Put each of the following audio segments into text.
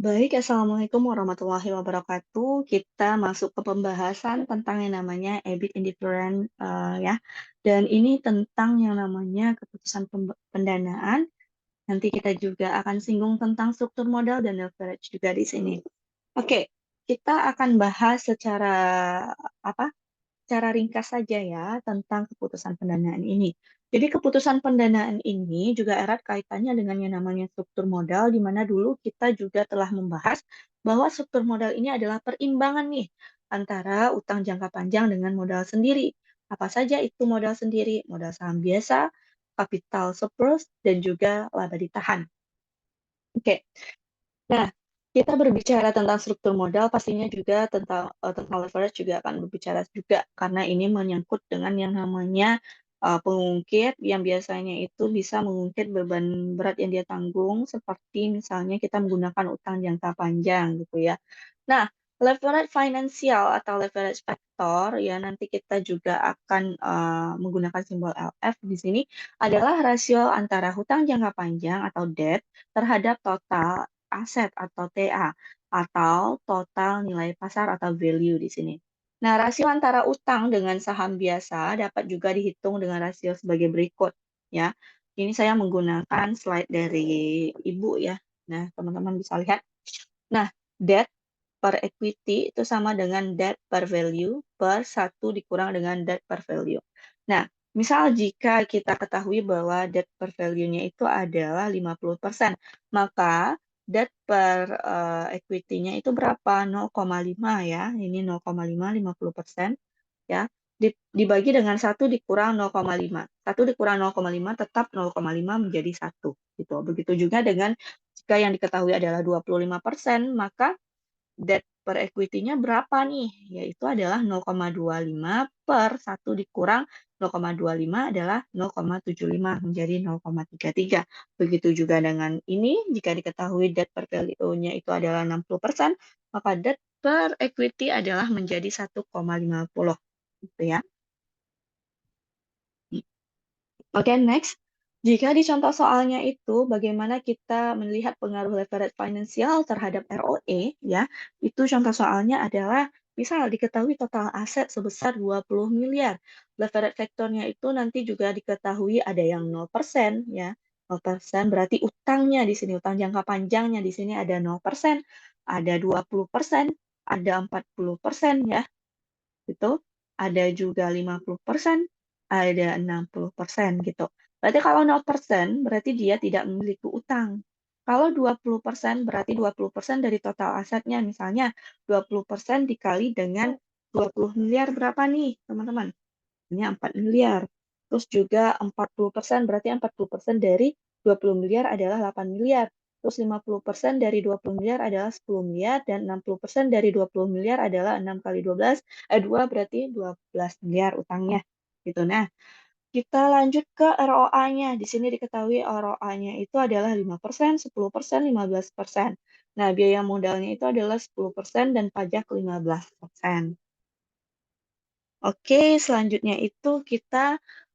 Baik, Assalamualaikum warahmatullahi wabarakatuh. Kita masuk ke pembahasan tentang yang namanya EBIT indifferent ya. Dan ini tentang yang namanya keputusan pendanaan. Nanti kita juga akan singgung tentang struktur modal dan leverage juga di sini. Oke, kita akan bahas secara apa? Secara ringkas saja ya tentang keputusan pendanaan ini. Jadi keputusan pendanaan ini juga erat kaitannya dengan yang namanya struktur modal, di mana dulu kita juga telah membahas bahwa struktur modal ini adalah perimbangan nih antara utang jangka panjang dengan modal sendiri. Apa saja itu modal sendiri? Modal saham biasa, capital surplus, dan juga laba ditahan. Oke, nah, kita berbicara tentang struktur modal, pastinya juga tentang leverage juga akan berbicara juga karena ini menyangkut dengan yang namanya pengungkit yang biasanya itu bisa mengungkit beban berat yang dia tanggung, seperti misalnya kita menggunakan utang jangka panjang gitu ya. Nah, leverage finansial atau leverage factor ya nanti kita juga akan menggunakan simbol LF di sini adalah rasio antara hutang jangka panjang atau debt terhadap total aset atau TA atau total nilai pasar atau value di sini. Nah, rasio antara utang dengan saham biasa dapat juga dihitung dengan rasio sebagai berikut ya. Ini saya menggunakan slide dari Ibu ya. Nah, teman-teman bisa lihat. Nah, debt per equity itu sama dengan debt per value per 1 dikurang dengan debt per value. Nah, misal jika kita ketahui bahwa debt per value-nya itu adalah 50%, maka debt per equity-nya itu berapa? 0,5 ya. Ini 0,5, 50%. Ya. Dibagi dengan 1 dikurang 0,5. 1 dikurang 0,5 tetap 0,5 menjadi 1. Gitu. Begitu juga dengan jika yang diketahui adalah 25%, maka debt per equity-nya berapa nih? Yaitu adalah 0,25 per 1 dikurang 0,25 adalah 0,75 menjadi 0,33. Begitu juga dengan ini, jika diketahui debt per value-nya itu adalah 60%, maka debt per equity adalah menjadi 1,50. Gitu ya. Oke, next. Jika di contoh soalnya itu, bagaimana kita melihat pengaruh leverage finansial terhadap ROE, ya, itu contoh soalnya adalah, misal diketahui total aset sebesar 20 miliar. Leverage faktornya itu nanti juga diketahui ada yang 0%, ya. 0% berarti utangnya di sini, utang jangka panjangnya di sini ada 0%, ada 20%, ada 40%, ya. Itu ada juga 50%, ada 60% gitu. Berarti kalau 0% berarti dia tidak memiliki utang. Kalau 20% berarti 20% dari total asetnya. Misalnya 20% dikali dengan 20 miliar berapa nih, teman-teman? Ini 4 miliar. Terus juga 40% berarti 40% dari 20 miliar adalah 8 miliar. Terus 50% dari 20 miliar adalah 10 miliar dan 60% dari 20 miliar adalah 6 kali 12, 2 berarti 12 miliar utangnya. Gitu. Nah, kita lanjut ke ROA-nya. Di sini diketahui ROA-nya itu adalah 5%, 10%, 15%. Nah, biaya modalnya itu adalah 10% dan pajak 15%. Oke, selanjutnya itu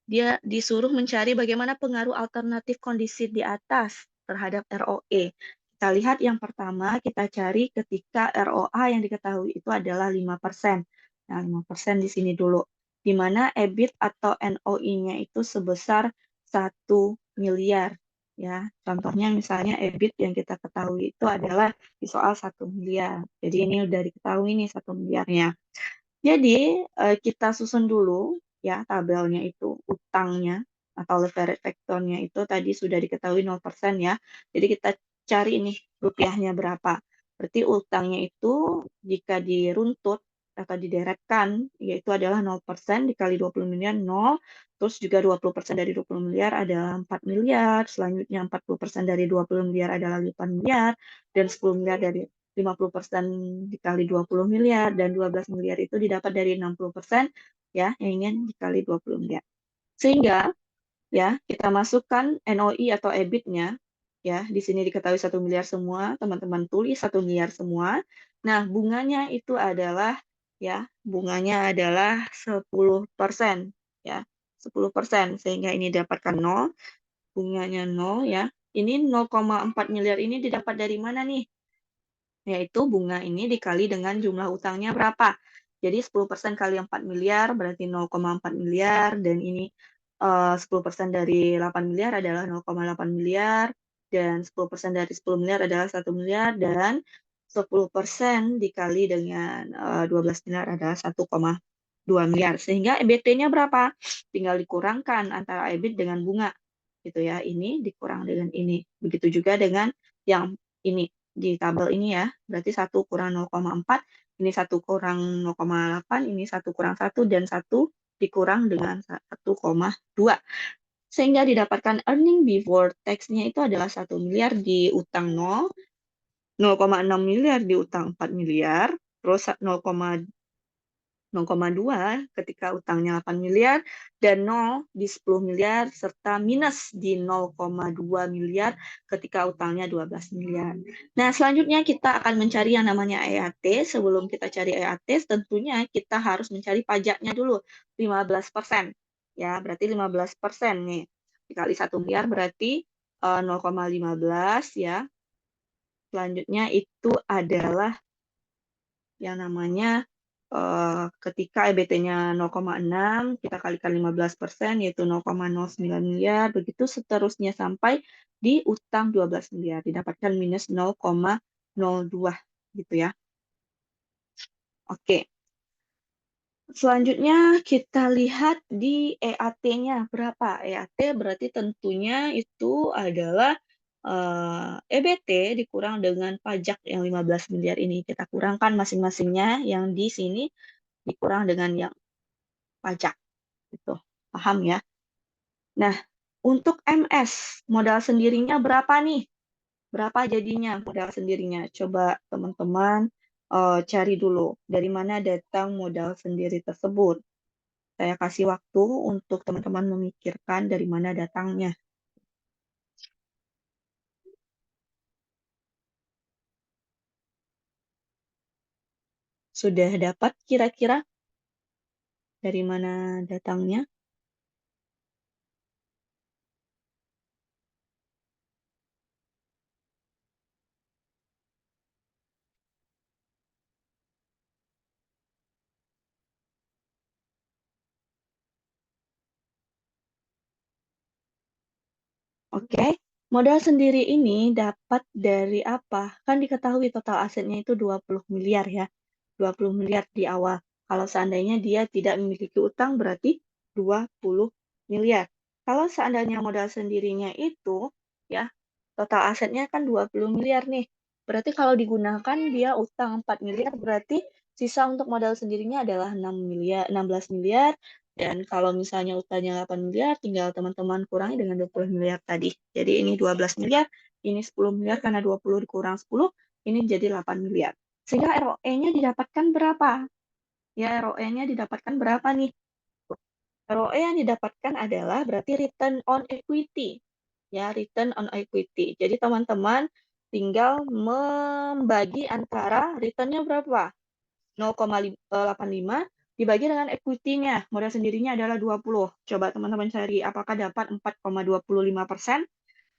dia disuruh mencari bagaimana pengaruh alternatif kondisi di atas terhadap ROE. Kita lihat yang pertama, kita cari ketika ROA yang diketahui itu adalah 5%. Nah, 5% di sini dulu. Di mana EBIT atau NOI-nya itu sebesar 1 miliar. Ya, contohnya misalnya EBIT yang kita ketahui itu adalah di soal 1 miliar. Jadi ini udah diketahui nih 1 miliarnya. Jadi kita susun dulu ya tabelnya itu utangnya atau leverage factor-nya itu tadi sudah diketahui 0% ya. Jadi kita cari nih rupiahnya berapa. Berarti utangnya itu jika diruntut atau dideretkan yaitu adalah 0% dikali 20 miliar 0, terus juga 20% dari 20 miliar adalah 4 miliar, selanjutnya 40% dari 20 miliar adalah 8 miliar, dan 10 miliar dari 50% dikali 20 miliar dan 12 miliar itu didapat dari 60% ya yang ingin dikali 20 miliar. Sehingga ya kita masukkan NOI atau EBIT-nya ya di sini diketahui 1 miliar semua, teman-teman tulis 1 miliar semua. Nah, bunganya itu adalah ya bunganya adalah 10% ya 10% sehingga ini dapatkan 0, bunganya 0 ya. Ini 0,4 miliar ini didapat dari mana nih? yaitu bunga ini dikali dengan jumlah utangnya berapa. Jadi 10% kali 4 miliar berarti 0,4 miliar, dan ini 10% dari 8 miliar adalah 0,8 miliar, dan 10% dari 10 miliar adalah 1 miliar, dan 10% dikali dengan 12 miliar adalah 1,2 miliar. Sehingga EBT-nya berapa? Tinggal dikurangkan antara EBIT dengan bunga. Gitu ya, ini dikurang dengan ini. Begitu juga dengan yang ini di tabel ini ya. Berarti 1 kurang 0,4, ini 1 kurang 0,8, ini 1 kurang 1, dan 1 dikurang dengan 1,2. Sehingga didapatkan earning before tax-nya itu adalah 1 miliar di utang 0, 0,6 miliar di utang 4 miliar, terus 0,2 ketika utangnya 8 miliar, dan 0 di 10 miliar, serta minus di 0,2 miliar ketika utangnya 12 miliar. Nah, selanjutnya kita akan mencari yang namanya EAT. Sebelum kita cari EAT, tentunya kita harus mencari pajaknya dulu, 15%. Ya, berarti 15% nih. Dikali 1 miliar berarti 0,15 ya. Selanjutnya itu adalah yang namanya ketika EBT-nya 0,6, kita kalikan 15%, yaitu 0,09 miliar, begitu seterusnya sampai di utang 12 miliar, didapatkan minus 0,02, gitu ya. Oke, selanjutnya kita lihat di EAT-nya berapa. EAT berarti tentunya itu adalah EBT dikurang dengan pajak yang 15 miliar ini. Kita kurangkan masing-masingnya, yang di sini dikurang dengan yang pajak. Gitu. Paham ya? Nah, untuk MS, modal sendirinya berapa nih? Berapa jadinya modal sendirinya? Coba teman-teman cari dulu dari mana datang modal sendiri tersebut. Saya kasih waktu untuk teman-teman memikirkan dari mana datangnya. Sudah dapat kira-kira dari mana datangnya? Oke, modal sendiri ini dapat dari apa? Kan diketahui total asetnya itu 20 miliar ya. 20 miliar di awal. Kalau seandainya dia tidak memiliki utang berarti 20 miliar. Kalau seandainya modal sendirinya itu ya total asetnya kan 20 miliar nih. Berarti kalau digunakan dia utang 4 miliar berarti sisa untuk modal sendirinya adalah 6 miliar, 16 miliar, dan kalau misalnya utangnya 8 miliar tinggal teman-teman kurangi dengan 20 miliar tadi. Jadi ini 12 miliar, ini 10 miliar karena 20 dikurang 10, ini jadi 8 miliar. Sehingga ROE-nya didapatkan berapa? Ya, ROE-nya didapatkan berapa nih? ROE yang didapatkan adalah berarti return on equity. Ya, return on equity. Jadi teman-teman tinggal membagi antara return-nya berapa? 0,85 dibagi dengan equity-nya. Modal sendirinya adalah 20. Coba teman-teman cari apakah dapat 4,25%.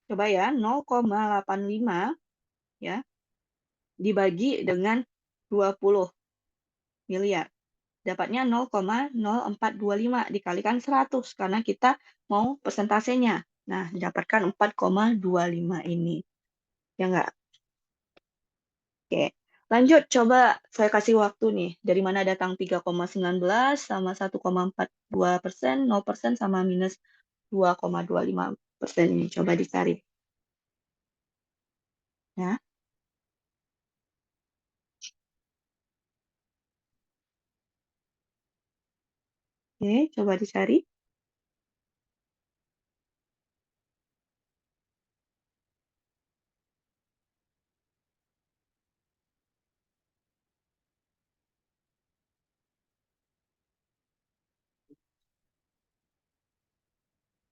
Coba ya, 0,85 ya dibagi dengan 20 miliar. Dapatnya 0,0425 dikalikan 100 karena kita mau persentasenya. Nah, didapatkan 4,25 ini. Ya enggak? Oke. Lanjut, coba saya kasih waktu nih. Dari mana datang 3,19 sama 1,42%, 0% sama minus 2,25% ini. Coba dicari. Ya. Oke, coba dicari.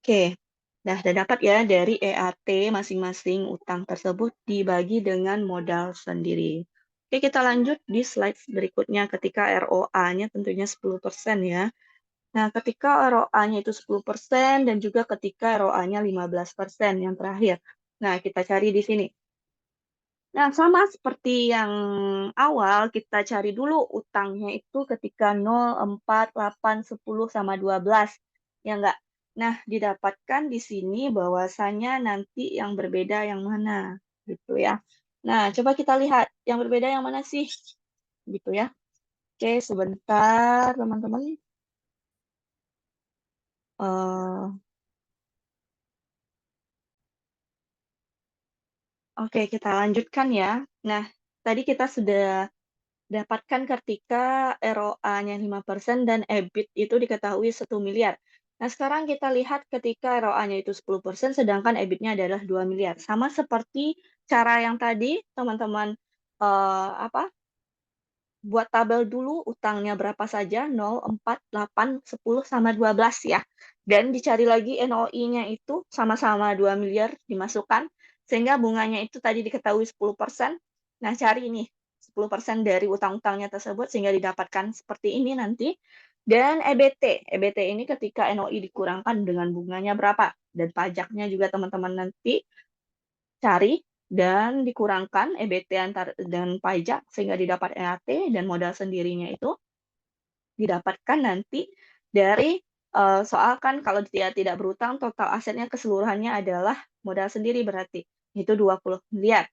Oke, udah dapat ya dari EAT masing-masing utang tersebut dibagi dengan modal sendiri. Oke, kita lanjut di slide berikutnya ketika ROA-nya tentunya 10% ya. Nah, ketika ROA-nya itu 10% dan juga ketika ROA-nya 15% yang terakhir. Nah, kita cari di sini. Nah, sama seperti yang awal, kita cari dulu utangnya itu ketika 0, 4, 8, 10, sama 12. Ya enggak? Nah, didapatkan di sini bahwasanya nanti yang berbeda yang mana, gitu ya. Nah, coba kita lihat yang berbeda yang mana sih, gitu ya. Oke, sebentar, teman-teman. Eh, oke, kita lanjutkan ya. Nah, tadi kita sudah dapatkan ketika ROA-nya 5% dan EBIT itu diketahui 1 miliar. Nah, sekarang kita lihat ketika ROA-nya itu 10%, sedangkan EBIT-nya adalah 2 miliar. Sama seperti cara yang tadi, teman-teman apa? Buat tabel dulu utangnya berapa saja, 0, 4, 8, 10, sama 12 ya. Dan dicari lagi NOI-nya itu sama-sama 2 miliar dimasukkan, sehingga bunganya itu tadi diketahui 10%. Nah, cari ini 10% dari utang-utangnya tersebut sehingga didapatkan seperti ini nanti. Dan EBT. EBT ini ketika NOI dikurangkan dengan bunganya berapa. Dan pajaknya juga teman-teman nanti cari dan dikurangkan EBT antar dan pajak sehingga didapat EAT dan modal sendirinya itu didapatkan nanti dari soal kan kalau dia tidak berutang total asetnya keseluruhannya adalah modal sendiri berarti itu 20 miliar.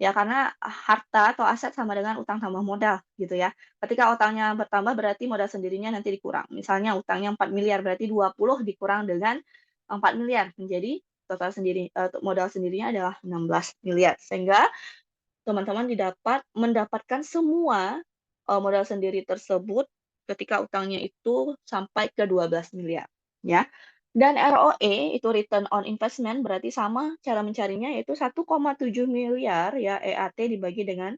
Ya karena harta atau aset sama dengan utang tambah modal gitu ya. Ketika utangnya bertambah berarti modal sendirinya nanti dikurang. Misalnya utangnya 4 miliar berarti 20 dikurang dengan 4 miliar menjadi total sendiri modal sendirinya adalah 16 miliar. Sehingga teman-teman mendapatkan semua modal sendiri tersebut ketika utangnya itu sampai ke 12 miliar ya. Dan ROE itu return on investment berarti sama cara mencarinya yaitu 1,7 miliar ya EAT dibagi dengan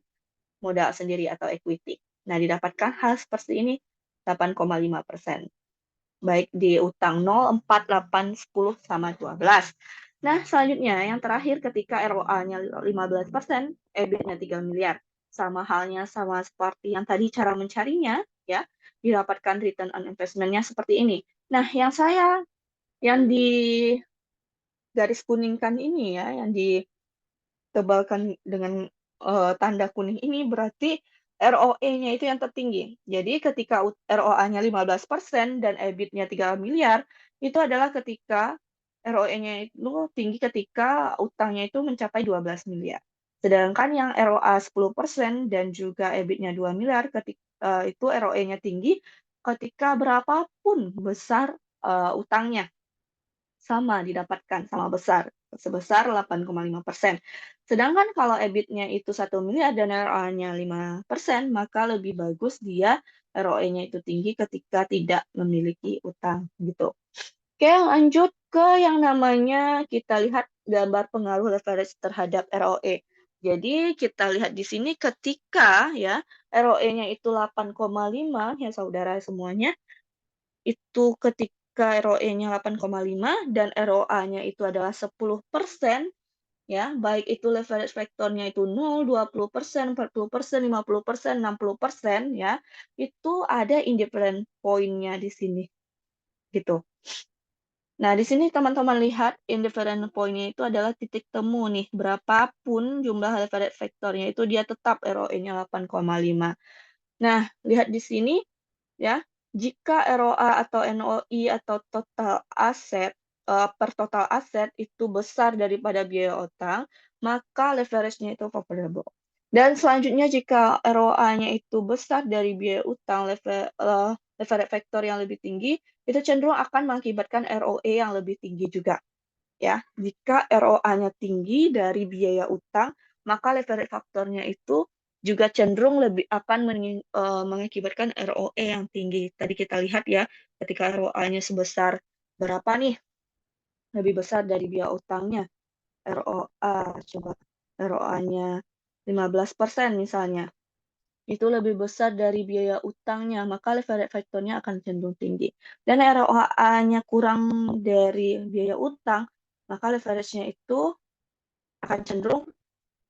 modal sendiri atau equity. Nah, didapatkan hal seperti ini 8,5%. Baik di utang 0, 4, 8, 10, sama 12. Nah, selanjutnya yang terakhir ketika ROA-nya 15%, EBIT-nya 3 miliar. Sama halnya sama seperti yang tadi cara mencarinya, ya, didapatkan return on investment-nya seperti ini. Nah, yang di garis kuningkan ini ya, yang ditebalkan dengan tanda kuning ini berarti ROE-nya itu yang tertinggi. Jadi ketika ROA-nya 15% dan EBIT-nya 3 miliar, itu adalah ketika ROE-nya itu tinggi ketika utangnya itu mencapai 12 miliar. Sedangkan yang ROA 10% dan juga EBIT-nya 2 miliar, itu ROE-nya tinggi ketika berapapun besar utangnya sama didapatkan sama besar sebesar 8,5%. Sedangkan kalau EBIT-nya itu 1 miliar dan ROA-nya 5%, maka lebih bagus dia ROE-nya itu tinggi ketika tidak memiliki utang gitu. Oke, lanjut ke yang namanya kita lihat gambar pengaruh leverage terhadap ROE. Jadi kita lihat di sini ketika ya ROE-nya itu 8,5 ya saudara semuanya, itu ketika ROE-nya 8,5 dan ROA-nya itu adalah 10%, ya, baik itu leverage factor-nya itu 0, 20%, 40%, 50%, 60%, ya, itu ada indifferent point-nya di sini, gitu. Nah, di sini teman-teman lihat indifferent point-nya itu adalah titik temu nih, berapapun jumlah leverage factor-nya itu dia tetap ROE-nya 8,5. Nah, lihat di sini, ya, jika ROA atau NOI atau total aset per total aset itu besar daripada biaya utang, maka leverage-nya itu favorable. Dan selanjutnya jika ROA-nya itu besar dari biaya utang, leverage factor yang lebih tinggi, itu cenderung akan mengakibatkan ROE yang lebih tinggi juga. Ya, jika ROA-nya tinggi dari biaya utang, maka leverage faktornya itu juga cenderung lebih akan mengakibatkan ROE yang tinggi. Tadi kita lihat ya, ketika ROA-nya sebesar berapa nih? Lebih besar dari biaya utangnya. ROA, coba ROA-nya 15% misalnya. Itu lebih besar dari biaya utangnya, maka leverage factor-nya akan cenderung tinggi. Dan ROA-nya kurang dari biaya utang, maka leverage-nya itu akan cenderung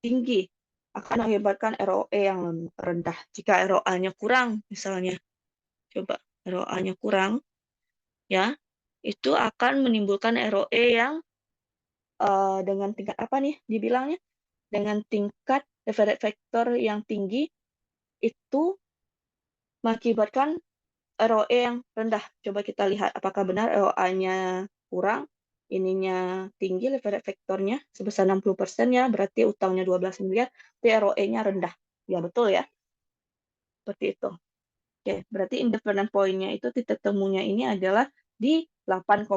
tinggi, akan mengakibatkan ROE yang rendah. Jika ROA-nya kurang, misalnya, coba ROA-nya kurang, ya, itu akan menimbulkan ROE yang dengan tingkat apa nih dibilangnya? Dengan tingkat leverage factor yang tinggi itu mengakibatkan ROE yang rendah. Coba kita lihat apakah benar ROA-nya kurang, ininya tinggi, leverage factor-nya sebesar 60% ya, berarti utangnya 12 miliar, tapi ROE-nya rendah. Ya betul ya, seperti itu. Oke, berarti independent point-nya itu titik temunya ini adalah di 8,5%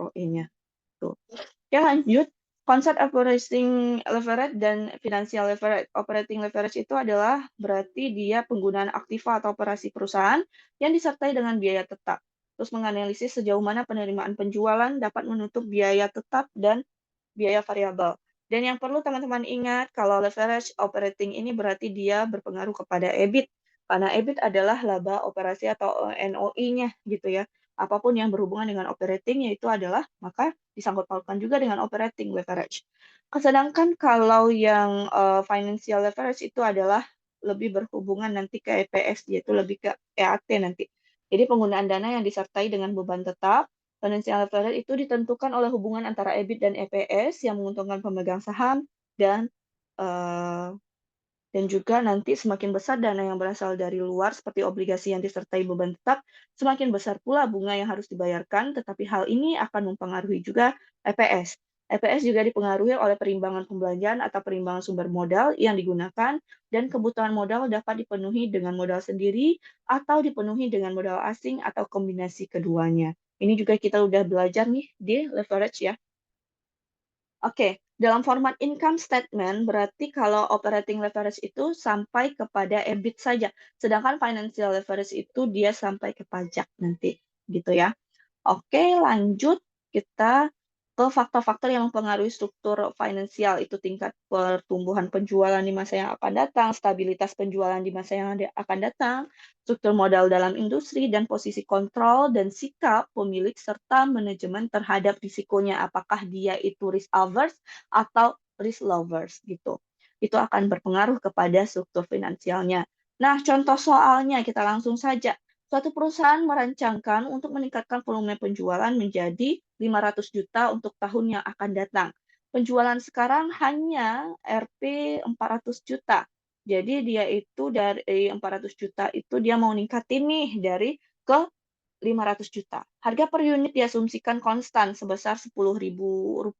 ROE-nya. Tuh. Oke, lanjut. Konsep operating leverage dan financial leverage. Operating leverage itu adalah berarti dia penggunaan aktiva atau operasi perusahaan yang disertai dengan biaya tetap. Terus menganalisis sejauh mana penerimaan penjualan dapat menutup biaya tetap dan biaya variabel. Dan yang perlu teman-teman ingat, kalau leverage operating ini berarti dia berpengaruh kepada EBIT. Karena EBIT adalah laba operasi atau NOI-nya gitu ya. Apapun yang berhubungan dengan operating yaitu adalah maka disangkut pautkan juga dengan operating leverage. Sedangkan kalau yang financial leverage itu adalah lebih berhubungan nanti ke EPS, yaitu lebih ke EAT nanti. Jadi penggunaan dana yang disertai dengan beban tetap. Financial leverage itu ditentukan oleh hubungan antara EBIT dan EPS yang menguntungkan pemegang saham dan eh, dan juga nanti semakin besar dana yang berasal dari luar seperti obligasi yang disertai beban tetap, semakin besar pula bunga yang harus dibayarkan, tetapi hal ini akan mempengaruhi juga EPS. EPS juga dipengaruhi oleh perimbangan pembelanjaan atau perimbangan sumber modal yang digunakan dan kebutuhan modal dapat dipenuhi dengan modal sendiri atau dipenuhi dengan modal asing atau kombinasi keduanya. Ini juga kita udah belajar nih di leverage ya. Oke, dalam format income statement berarti kalau operating leverage itu sampai kepada EBIT saja, sedangkan financial leverage itu dia sampai ke pajak nanti, gitu ya. Oke, lanjut kita ke faktor-faktor yang mempengaruhi struktur finansial, itu tingkat pertumbuhan penjualan di masa yang akan datang, stabilitas penjualan di masa yang akan datang, struktur modal dalam industri, dan posisi kontrol dan sikap pemilik serta manajemen terhadap risikonya. Apakah dia itu risk averse atau risk lovers gitu. Itu akan berpengaruh kepada struktur finansialnya. Nah, contoh soalnya kita langsung saja. Suatu perusahaan merancangkan untuk meningkatkan volume penjualan menjadi 500 juta untuk tahun yang akan datang. Penjualan sekarang hanya Rp 400 juta. Jadi dia itu dari 400 juta itu dia mau ningkatin nih dari ke 500 juta. Harga per unit diasumsikan konstan sebesar Rp10.000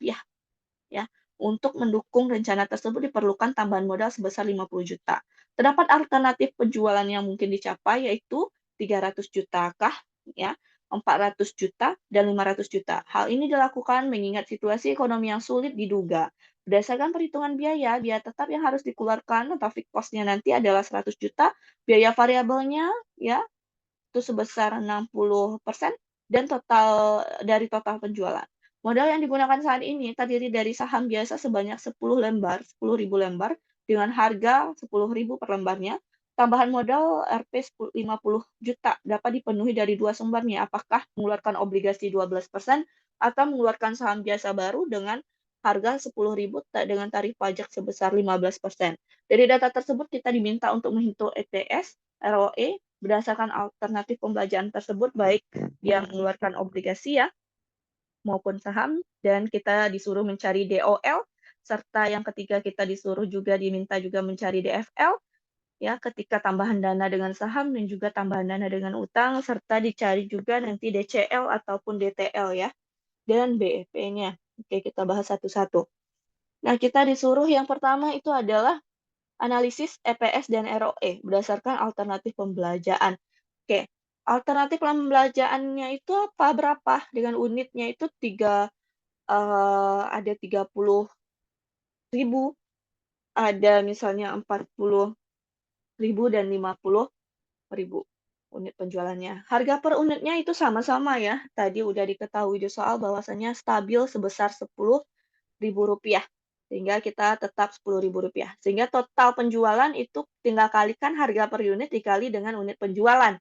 ya. Untuk mendukung rencana tersebut diperlukan tambahan modal sebesar 50 juta. Terdapat alternatif penjualan yang mungkin dicapai yaitu 300 juta kah ya, 400 juta dan 500 juta. Hal ini dilakukan mengingat situasi ekonomi yang sulit diduga. Berdasarkan perhitungan biaya, biaya tetap yang harus dikeluarkan atau fixed cost-nya nanti adalah 100 juta, biaya variabelnya ya itu sebesar 60% dan total penjualan. Modal yang digunakan saat ini terdiri dari saham biasa sebanyak 10 lembar, 10.000 lembar dengan harga 10.000 per lembarnya. Tambahan modal Rp 50 juta dapat dipenuhi dari dua sumbernya. Apakah mengeluarkan obligasi 12% atau mengeluarkan saham biasa baru dengan harga 10.000 dengan tarif pajak sebesar 15%. Dari data tersebut kita diminta untuk menghitung EPS, ROE, berdasarkan alternatif pembelajaran tersebut, baik yang mengeluarkan obligasi ya, maupun saham, dan kita disuruh mencari DOL, serta yang ketiga kita disuruh juga diminta juga mencari DFL, ya, ketika tambahan dana dengan saham dan juga tambahan dana dengan utang, serta dicari juga nanti DCL ataupun DTL ya, dan BEP-nya. Oke, kita bahas satu-satu. Nah, kita disuruh yang pertama itu adalah analisis EPS dan ROE berdasarkan alternatif pembelajaran. Oke, alternatif pembelajarannya itu apa? Berapa? Dengan unitnya itu ada 30.000, ada misalnya 40.000 dan 50.000 unit penjualannya. Harga per unitnya itu sama-sama ya. Tadi udah diketahui di soal bahwasanya stabil sebesar Rp10.000. Sehingga kita tetap Rp10.000. Sehingga total penjualan itu tinggal kalikan harga per unit dikali dengan unit penjualan.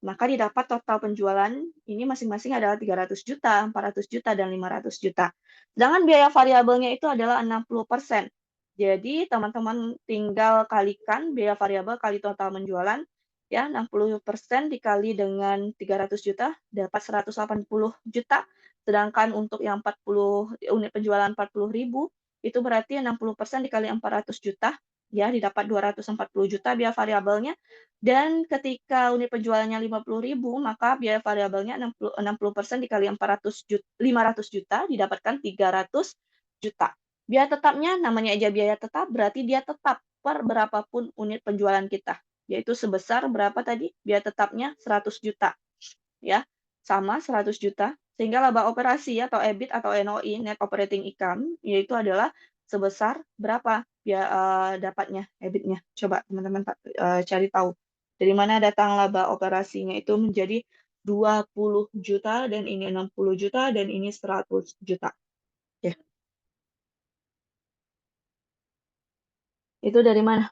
Maka didapat total penjualan ini masing-masing adalah 300 juta, 400 juta, dan 500 juta. Sedangkan biaya variabelnya itu adalah 60%. Jadi teman-teman tinggal kalikan biaya variabel kali total penjualan, ya 60% dikali dengan 300 juta, dapat 180 juta. Sedangkan untuk yang 40 unit penjualan 40.000, itu berarti 60% dikali 400 juta, ya, didapat 240 juta biaya variabelnya. Dan ketika unit penjualannya 50.000, maka biaya variabelnya 60% dikali 500 juta, didapatkan 300 juta. Biaya tetapnya, namanya aja biaya tetap, berarti dia tetap per berapapun unit penjualan kita, yaitu sebesar berapa tadi? Biaya tetapnya 100 juta, ya, sama 100 juta. Sehingga laba operasi atau EBIT atau NOI, net operating income, yaitu adalah sebesar berapa ya dapatnya EBIT-nya. Coba teman-teman cari tahu. Dari mana datang laba operasinya itu menjadi 20 juta dan ini 60 juta dan ini 100 juta. Oke. Itu dari mana?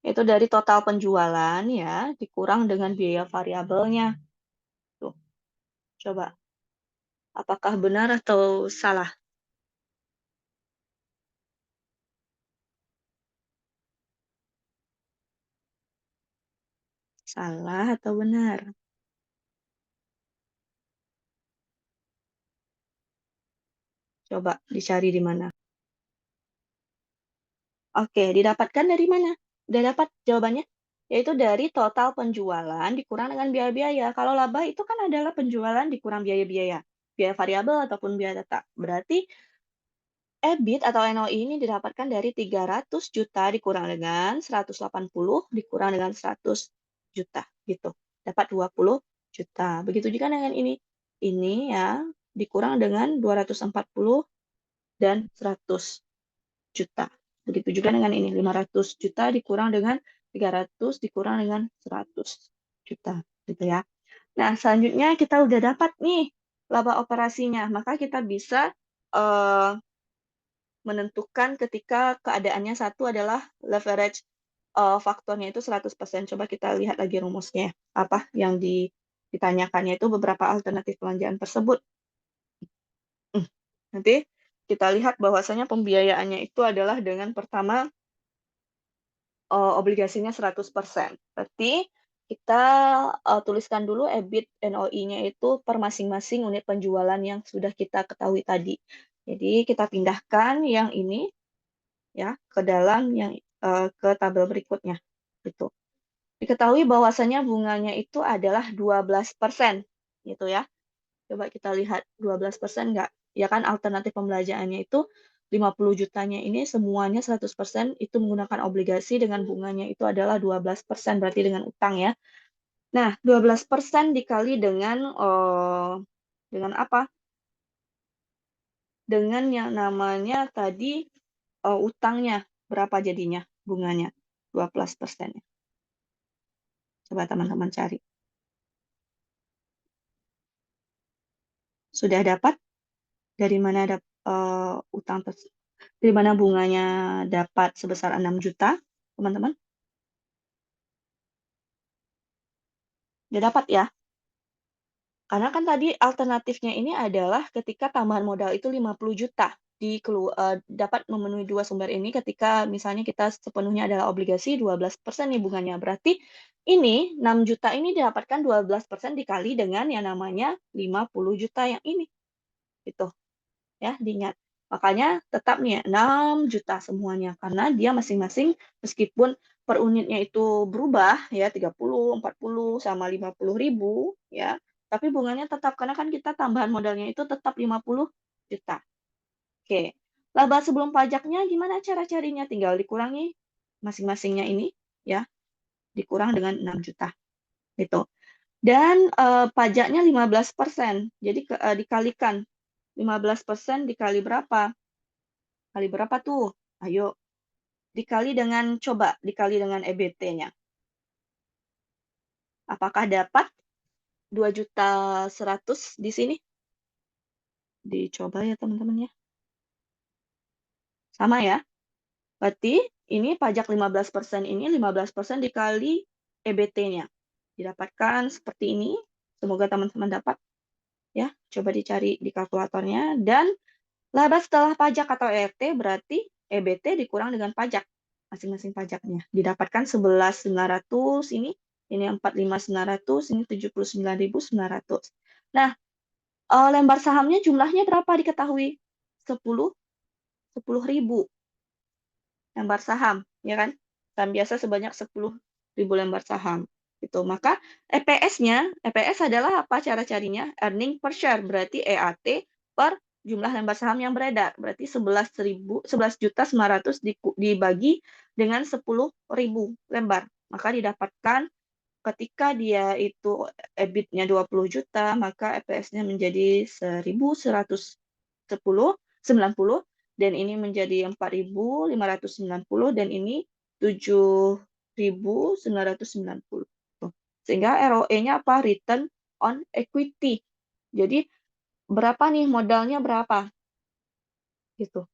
Itu dari total penjualan ya, dikurang dengan biaya variabelnya. Tuh, coba. Apakah benar atau salah? Salah atau benar? Coba dicari di mana. Oke, didapatkan dari mana? Udah dapat jawabannya? Yaitu dari total penjualan dikurang dengan biaya-biaya. Kalau laba itu kan adalah penjualan dikurang biaya-biaya. Biaya variabel ataupun biaya tetap. Berarti EBIT atau NOI ini didapatkan dari 300 juta dikurang dengan 180 dikurang dengan 100 juta gitu. Dapat 20 juta. Begitu juga dengan ini. Ini ya dikurang dengan 240 dan 100 juta. Begitu juga dengan ini, 500 juta dikurang dengan 300 dikurang dengan 100 juta, gitu ya. Nah, selanjutnya kita udah dapat nih laba operasinya, maka kita bisa eh, menentukan ketika keadaannya satu adalah leverage faktornya itu 100%. Coba kita lihat lagi rumusnya. Apa yang ditanyakannya itu beberapa alternatif pelanjaan tersebut. Nanti kita lihat bahwasanya pembiayaannya itu adalah dengan pertama obligasinya 100%. Berarti kita tuliskan dulu EBIT NOI-nya itu per masing-masing unit penjualan yang sudah kita ketahui tadi. Jadi kita pindahkan yang ini ya ke dalam yang ke tabel berikutnya. Gitu. Diketahui bahwasanya bunganya itu adalah 12%, gitu ya. Coba kita lihat 12% nggak? Ya kan alternatif pembelanjaannya itu 50 jutanya ini semuanya 100% itu menggunakan obligasi dengan bunganya itu adalah 12%, berarti dengan utang ya. Nah, 12% dikali dengan apa? Dengan yang namanya tadi utangnya berapa jadinya bunganya? 12%. Coba teman-teman cari. Sudah dapat? Dari mana ada utang tersebut? Dari mana bunganya dapat sebesar 6 juta, teman-teman? Udah dapat ya? Karena kan tadi alternatifnya ini adalah ketika tambahan modal itu 50 juta. Dapat memenuhi dua sumber ini ketika misalnya kita sepenuhnya adalah obligasi 12% nih bunganya. Berarti ini 6 juta ini didapatkan 12% dikali dengan yang namanya 50 juta yang ini. Gitu. Ya, diingat. Makanya tetap nih 6 juta semuanya karena dia masing-masing meskipun per unitnya itu berubah ya 30, 40 sama 50.000 ya, tapi bunganya tetap karena kan kita tambahan modalnya itu tetap 50 juta. Oke. Laba sebelum pajaknya gimana cara carinya? Tinggal dikurangi masing-masingnya ini ya, dikurang dengan 6 juta. Gitu. Dan pajaknya 15%. Jadi dikalikan 15% dikali berapa? Kali berapa tuh? Ayo, dikali dengan EBT-nya. Apakah dapat 2.100.000 di sini? Dicoba ya teman-teman ya. Sama ya. Berarti ini pajak 15% ini 15% dikali EBT-nya. Didapatkan seperti ini. Semoga teman-teman dapat. Ya, coba dicari di kalkulatornya. Dan laba setelah pajak atau ERT berarti EBT dikurang dengan pajak. Masing-masing pajaknya. Didapatkan 11.900 ini 45.900, ini 79.900. Nah, lembar sahamnya jumlahnya berapa diketahui? 10.000 lembar saham, ya kan? Saham biasa sebanyak 10.000 lembar saham. Gitu. Maka EPS adalah apa cara carinya? Earning per share, berarti EAT per jumlah lembar saham yang beredar. Berarti 11.900 dibagi dengan 10.000 lembar. Maka didapatkan ketika dia itu EBIT-nya 20 juta, maka EPS-nya menjadi 1.190, dan ini menjadi 4.590, dan ini 7.990. Sehingga ROE-nya apa? Return on equity. Jadi berapa nih modalnya berapa? Gitu.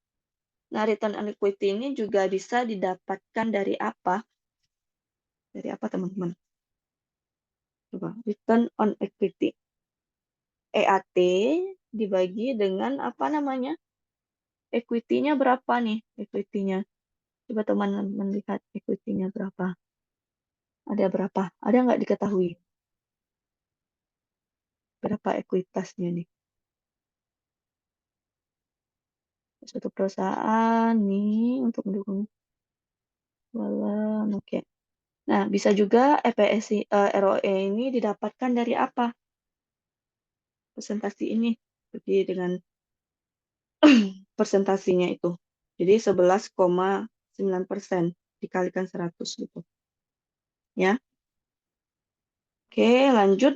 Nah, return on equity ini juga bisa didapatkan dari apa? Dari apa, teman-teman? Coba, return on equity. EAT dibagi dengan apa namanya? Equity-nya berapa nih? Equity-nya. Coba teman-teman lihat equity-nya berapa. Ada berapa? Ada nggak diketahui? Berapa ekuitasnya nih? Suatu perusahaan nih untuk mendukung jualan. Oke. Nah, bisa juga ROE ini didapatkan dari apa? Presentasi ini. Jadi dengan persentasinya itu. Jadi 11,9% dikalikan 100 gitu. Ya. Oke, lanjut.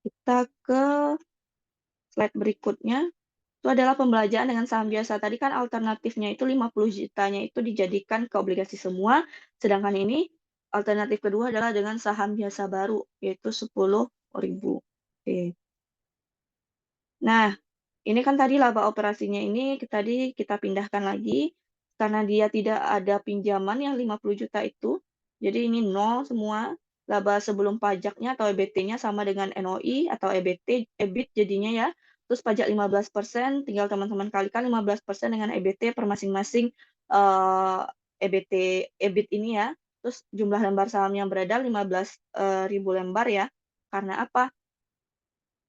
Kita ke slide berikutnya. Itu adalah pembelajaran dengan saham biasa. Tadi kan alternatifnya itu 50 jutanya itu dijadikan ke obligasi semua. Sedangkan ini alternatif kedua adalah dengan saham biasa baru, yaitu 10.000. Oke. Nah, ini kan tadi laba operasinya ini tadi kita pindahkan lagi karena dia tidak ada pinjaman yang 50 juta itu. Jadi ini nol semua. Laba sebelum pajaknya atau EBT-nya sama dengan NOI atau EBIT jadinya ya. Terus pajak 15%, tinggal teman-teman kalikan 15% dengan EBT per masing-masing EBT EBIT ini ya. Terus jumlah lembar saham yang beredar 15.000 lembar ya. Karena apa?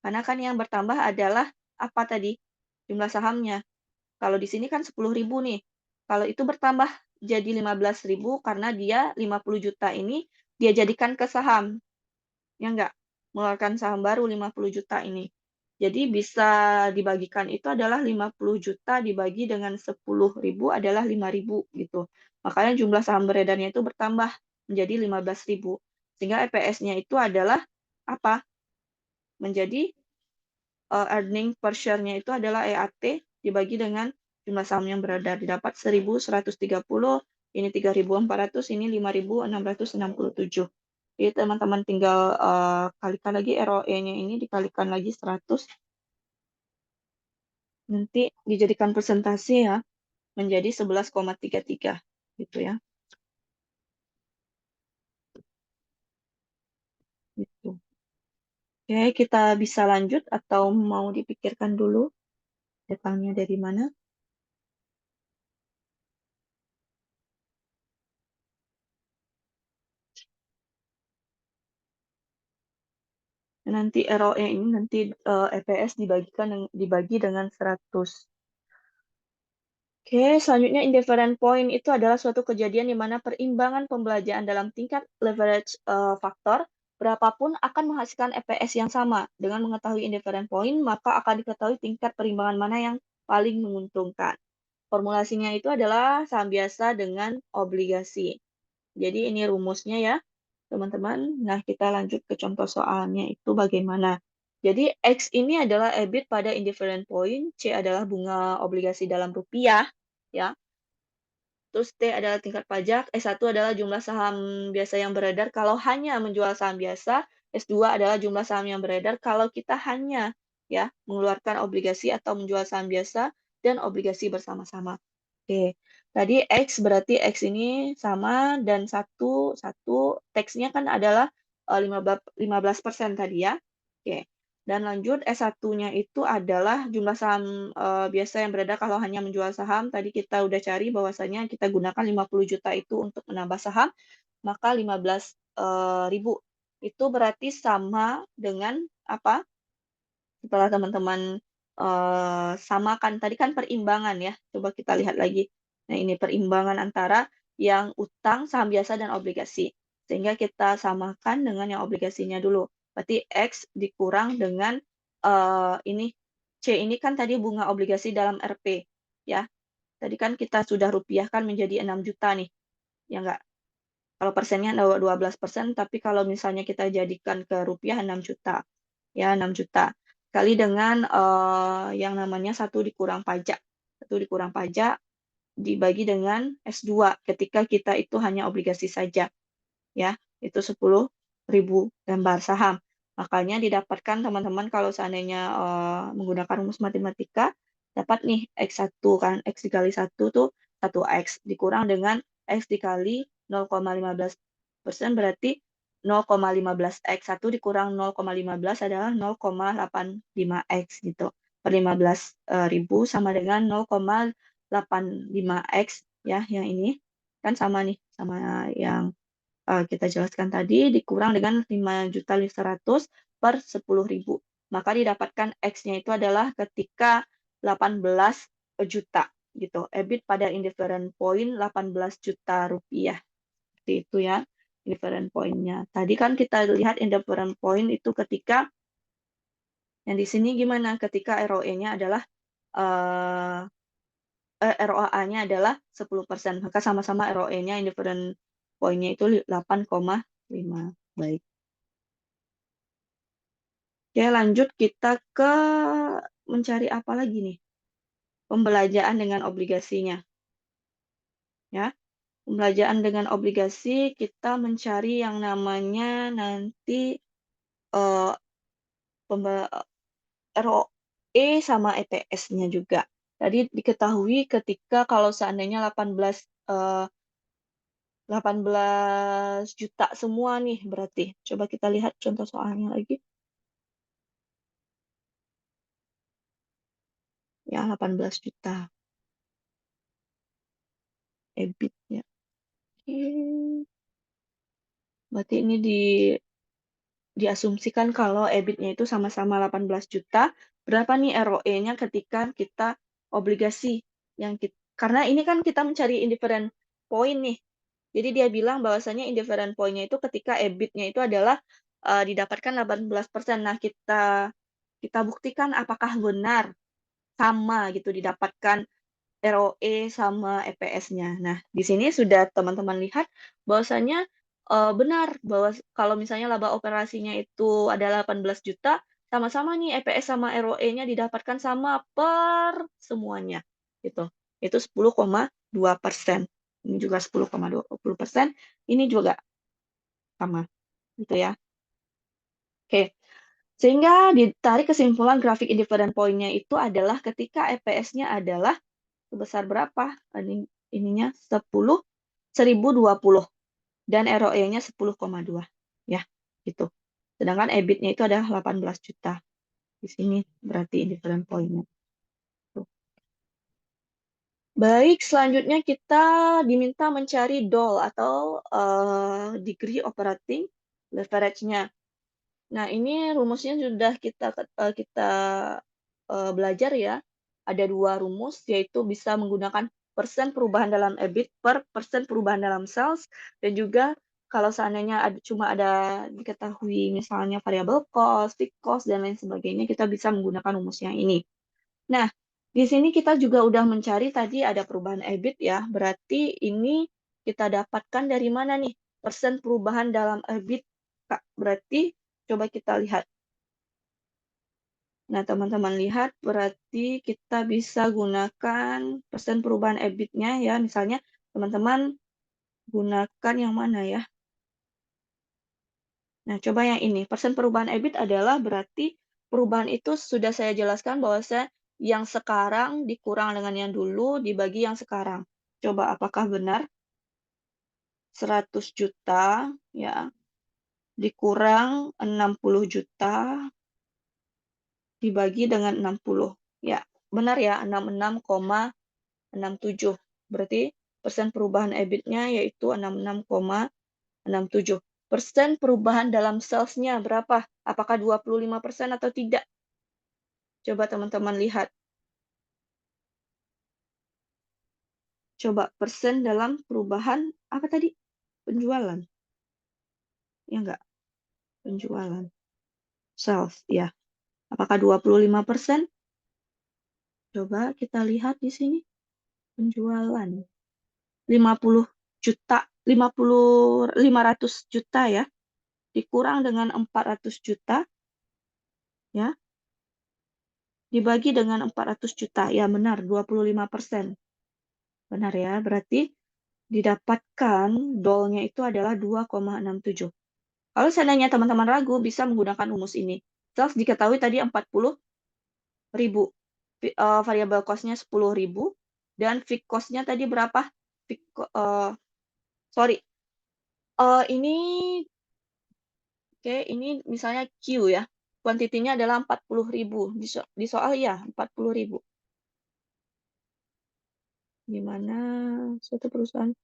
Karena kan yang bertambah adalah apa tadi? Jumlah sahamnya. Kalau di sini kan 10.000 nih. Kalau itu bertambah jadi 15.000 karena dia 50 juta ini dia jadikan ke saham. Ya enggak? Mengeluarkan saham baru 50 juta ini. Jadi bisa dibagikan itu adalah 50 juta dibagi dengan 10.000 adalah 5.000 gitu. Makanya jumlah saham beredarnya itu bertambah menjadi 15.000. Sehingga EPS-nya itu adalah apa? Menjadi earning per share-nya itu adalah EAT dibagi dengan jumlah saham yang beredar. Didapat 1.130, ini 3.400, ini 5.667. Jadi teman-teman tinggal kalikan lagi ROE-nya ini, dikalikan lagi 100. Nanti dijadikan persentase ya, menjadi 11,33 gitu ya. Gitu. Oke, kita bisa lanjut atau mau dipikirkan dulu datangnya dari mana? Nanti ROE ini nanti EPS dibagi dengan 100. Oke, selanjutnya indifferent point itu adalah suatu kejadian di mana perimbangan pembelanjaan dalam tingkat leverage faktor berapapun akan menghasilkan EPS yang sama. Dengan mengetahui indifferent point, maka akan diketahui tingkat perimbangan mana yang paling menguntungkan. Formulasinya itu adalah saham biasa dengan obligasi. Jadi ini rumusnya ya, teman-teman. Nah, kita lanjut ke contoh soalnya itu bagaimana. Jadi X ini adalah EBIT pada indifferent point, C adalah bunga obligasi dalam rupiah, ya. Terus T adalah tingkat pajak, S1 adalah jumlah saham biasa yang beredar kalau hanya menjual saham biasa, S2 adalah jumlah saham yang beredar kalau kita hanya ya mengeluarkan obligasi atau menjual saham biasa dan obligasi bersama-sama. Oke, tadi X berarti X ini sama dan satu teksnya kan adalah 15% tadi ya. Oke. Dan lanjut S1-nya itu adalah jumlah saham biasa yang beredar kalau hanya menjual saham. Tadi kita udah cari bahwasanya kita gunakan 50 juta itu untuk menambah saham, maka 15.000. itu berarti sama dengan apa? Setelah teman-teman samakan, tadi kan perimbangan ya. Coba kita lihat lagi. Nah, ini perimbangan antara yang utang, saham biasa, dan obligasi. Sehingga kita samakan dengan yang obligasinya dulu. Berarti X dikurang dengan ini. C ini kan tadi bunga obligasi dalam RP. Ya, tadi kan kita sudah rupiahkan menjadi 6 juta nih. Ya enggak? Kalau persennya 12%, tapi kalau misalnya kita jadikan ke rupiah 6 juta. Ya, 6 juta. Kali dengan yang namanya 1 dikurang pajak. 1 dikurang pajak dibagi dengan S2 ketika kita itu hanya obligasi saja. Ya, itu 10.000 lembar saham. Makanya didapatkan teman-teman kalau seandainya menggunakan rumus matematika, dapat nih X1 kan, X dikali 1 tuh 1X, dikurang dengan X dikali 0,15% berarti 0,15X. 1 dikurang 0,15 adalah 0,85X gitu. Per 15.000 sama dengan 0,85X ya, yang ini kan sama nih, sama yang kita jelaskan tadi, dikurang dengan 5.100.000 per 10.000. Maka didapatkan X-nya itu adalah ketika 18 juta gitu. EBIT pada indifferent point 18 juta rupiah. Seperti itu ya, indifferent point-nya. Tadi kan kita lihat indifferent point itu ketika yang di sini gimana? Ketika ROE-nya adalah ROA-nya adalah 10%. Maka sama-sama ROE-nya indifferent point-nya itu 8,5. Baik. Oke, lanjut kita ke mencari apa lagi nih? Pembelanjaan dengan obligasinya. Ya, pembelanjaan dengan obligasi kita mencari yang namanya nanti eh, ROE sama EPS-nya juga. Tadi diketahui ketika kalau seandainya 18 juta semua nih berarti. Coba kita lihat contoh soalnya lagi. Ya, 18 juta EBIT ya. Oke. Berarti ini diasumsikan kalau EBIT-nya itu sama-sama 18 juta. Berapa nih ROE-nya ketika kita obligasi yang karena ini kan kita mencari indifferent point nih. Jadi dia bilang bahwasanya indifferent point-nya itu ketika EBIT-nya itu adalah didapatkan 18%. Nah, kita buktikan apakah benar sama gitu didapatkan ROE sama EPS-nya. Nah, di sini sudah teman-teman lihat bahwasanya benar bahwa kalau misalnya laba operasinya itu adalah 18 juta, sama-sama nih EPS sama ROE-nya didapatkan sama per semuanya. Gitu. Itu 10,2%. Ini juga 10,20%. Ini juga sama. Gitu ya. Oke. Sehingga ditarik kesimpulan grafik indifferent point-nya itu adalah ketika EPS-nya adalah sebesar berapa? Ininya 10.020 dan ROE-nya 10,2 ya, gitu. Sedangkan EBIT-nya itu adalah 18 juta. Di sini berarti indifferent point-nya. Baik, selanjutnya kita diminta mencari DOL atau degree operating leverage-nya. Nah, ini rumusnya sudah kita belajar ya. Ada 2 rumus, yaitu bisa menggunakan persen perubahan dalam EBIT per persen perubahan dalam sales, dan juga kalau seandainya cuma ada diketahui misalnya variable cost, fixed cost, dan lain sebagainya, kita bisa menggunakan rumus yang ini. Nah, di sini kita juga udah mencari tadi ada perubahan EBIT ya, berarti ini kita dapatkan dari mana nih? Persen perubahan dalam EBIT, Kak. Berarti coba kita lihat. Nah, teman-teman lihat, berarti kita bisa gunakan persen perubahan EBIT-nya ya. Misalnya, teman-teman gunakan yang mana ya? Nah, coba yang ini. Persen perubahan EBIT adalah berarti perubahan itu sudah saya jelaskan bahwa yang sekarang dikurang dengan yang dulu dibagi yang sekarang. Coba apakah benar? 100 juta ya dikurang 60 juta dibagi dengan 60. Ya, benar ya, 66,67. Berarti persen perubahan EBIT-nya yaitu 66,67. persen perubahan dalam sales-nya berapa? Apakah 25% atau tidak? Coba teman-teman lihat. Coba persen dalam perubahan apa tadi? Penjualan. Ya enggak? Penjualan. Sales, ya. Apakah 25%? Coba kita lihat di sini. Penjualan. 50 juta, 500 juta ya. Dikurang dengan 400 juta, ya. Dibagi dengan 400 juta. Ya benar, 25%. Benar ya, berarti didapatkan dolnya itu adalah 2,67. Kalau seandainya teman-teman ragu, bisa menggunakan rumus ini. Sales diketahui tadi 40.000. Variable cost-nya 10.000. Dan fixed cost-nya tadi berapa? Sorry. Ini, ini misalnya Q ya. Kuantitinya adalah 40.000. Di soal ya, 40.000. Gimana suatu perusahaan?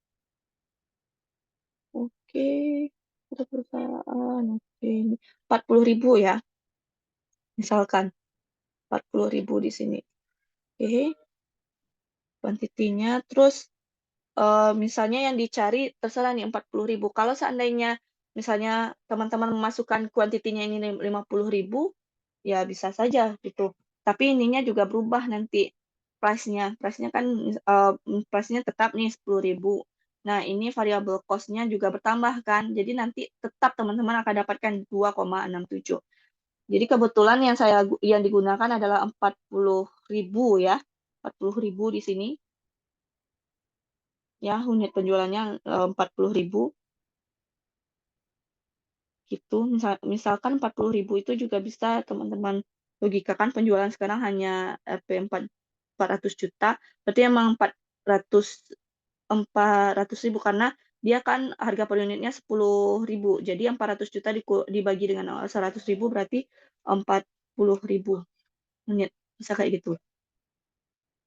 Oke, suatu perusahaan. Oke, 40.000 ya. Misalkan 40.000 di sini. Oke, kuantitinya. Terus misalnya yang dicari terserah nih 40.000. Kalau seandainya misalnya teman-teman memasukkan kuantitinya ini 50.000, ya bisa saja gitu. Tapi ininya juga berubah nanti price-nya. Price-nya kan price-nya tetap nih 10.000. Nah, ini variable cost-nya juga bertambah kan. Jadi nanti tetap teman-teman akan dapatkan 2,67. Jadi kebetulan yang digunakan adalah 40.000 ya. 40.000 di sini. Ya, unit penjualannya 40.000 gitu. Misalkan 40.000 itu juga bisa teman-teman logikakan penjualan sekarang hanya Rp 400 juta, berarti emang 400.000 karena dia kan harga per unitnya 10.000. Jadi 400 juta dibagi dengan 100.000 berarti 40.000 unit. Bisa kayak gitu.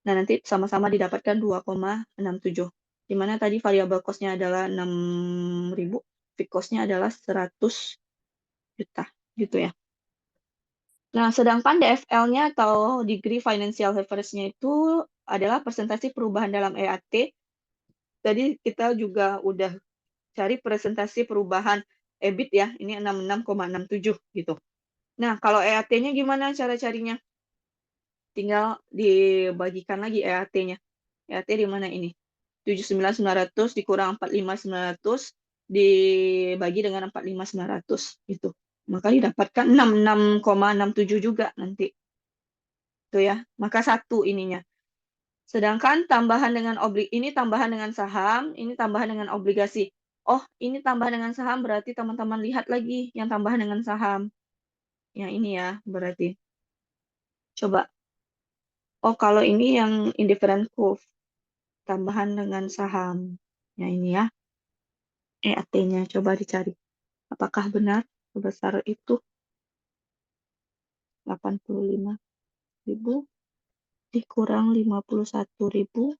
Nah, nanti sama-sama didapatkan 2,67. Di mana tadi variable cost-nya adalah 6.000, fixed cost-nya adalah 100 juta, gitu ya. Nah, sedangkan DFL-nya atau Degree Financial Leverage-nya itu adalah presentasi perubahan dalam EAT. Tadi kita juga udah cari presentasi perubahan EBIT ya, ini 66,67 gitu. Nah, kalau EAT-nya gimana cara carinya? Tinggal dibagikan lagi EAT-nya. EAT di mana ini? 79.900 dikurang 45.900 dibagi dengan 45.900 gitu. Maka didapatkan 66,67 juga nanti. Itu ya. Maka satu ininya. Sedangkan tambahan dengan ini tambahan dengan saham, ini tambahan dengan obligasi. Oh, ini tambahan dengan saham berarti teman-teman lihat lagi yang tambahan dengan saham. Yang ini ya, berarti. Coba. Oh, kalau ini yang indifferent curve. Tambahan dengan saham. Yang ini ya. EAT-nya coba dicari. Apakah benar sebesar itu 85.000 dikurang 51.000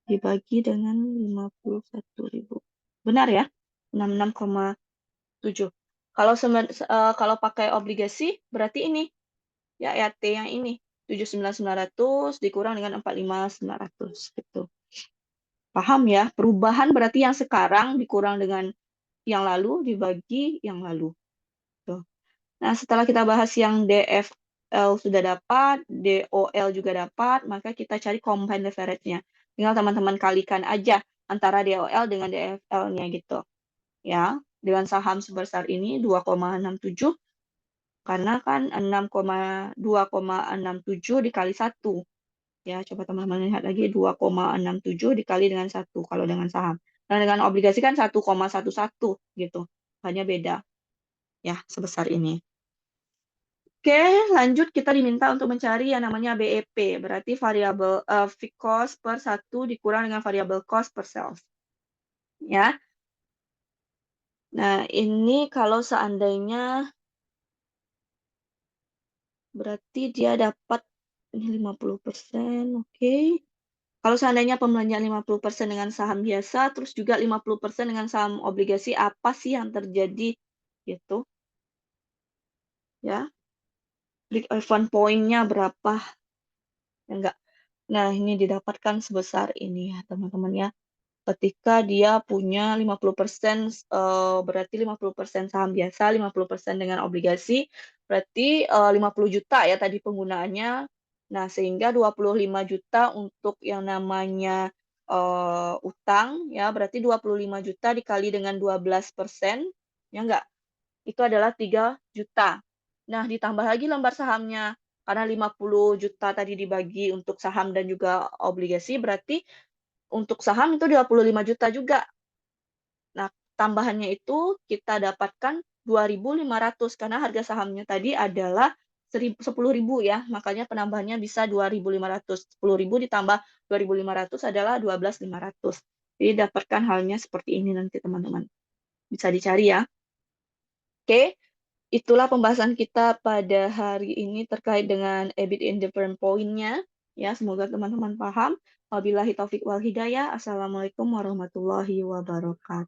dibagi dengan 51.000. Benar ya? 66,7. Kalau pakai obligasi berarti ini ya EAT yang ini 79.900 dikurang dengan 45.900 gitu. Paham ya? Perubahan berarti yang sekarang dikurang dengan yang lalu dibagi yang lalu. Tuh. Nah, setelah kita bahas yang DFL sudah dapat, DOL juga dapat, maka kita cari combined leverage-nya. Tinggal teman-teman kalikan aja antara DOL dengan DFL-nya gitu. Ya, dengan saham sebesar ini 2,67 karena kan 2,67 dikali 1. Ya, coba teman-teman lihat lagi 2,67 dikali dengan 1 kalau dengan saham. Nah, dengan obligasi kan 1,11 gitu. Hanya beda. Ya, sebesar ini. Oke, lanjut kita diminta untuk mencari yang namanya BEP, berarti variable fixed cost per 1 dikurang dengan variable cost per sales. Ya. Nah, ini kalau seandainya berarti dia dapat ini 50%, oke. Kalau seandainya pembelanjaan 50% dengan saham biasa, terus juga 50% dengan saham obligasi, apa sih yang terjadi? Gitu, ya. Break even point-nya berapa, ya enggak? Nah, ini didapatkan sebesar ini ya, teman-teman ya. Ketika dia punya 50%, berarti 50% saham biasa, 50% dengan obligasi, berarti, 50 juta ya tadi penggunaannya. Nah, sehingga 25 juta untuk yang namanya, utang ya, berarti 25 juta dikali dengan 12%, ya enggak? Itu adalah 3 juta. Nah, ditambah lagi lembar sahamnya, karena 50 juta tadi dibagi untuk saham dan juga obligasi, berarti untuk saham itu 25 juta juga. Nah, tambahannya itu kita dapatkan 2.500 karena harga sahamnya tadi adalah 10.000 ya, makanya penambahannya bisa 2.500. 10.000 ditambah 2.500 adalah 12.500. Jadi dapatkan halnya seperti ini nanti teman-teman. Bisa dicari ya. Oke, itulah pembahasan kita pada hari ini terkait dengan EBIT indifferent point-nya. Ya, semoga teman-teman paham. Wabillahi taufik wal hidayah. Assalamualaikum warahmatullahi wabarakatuh.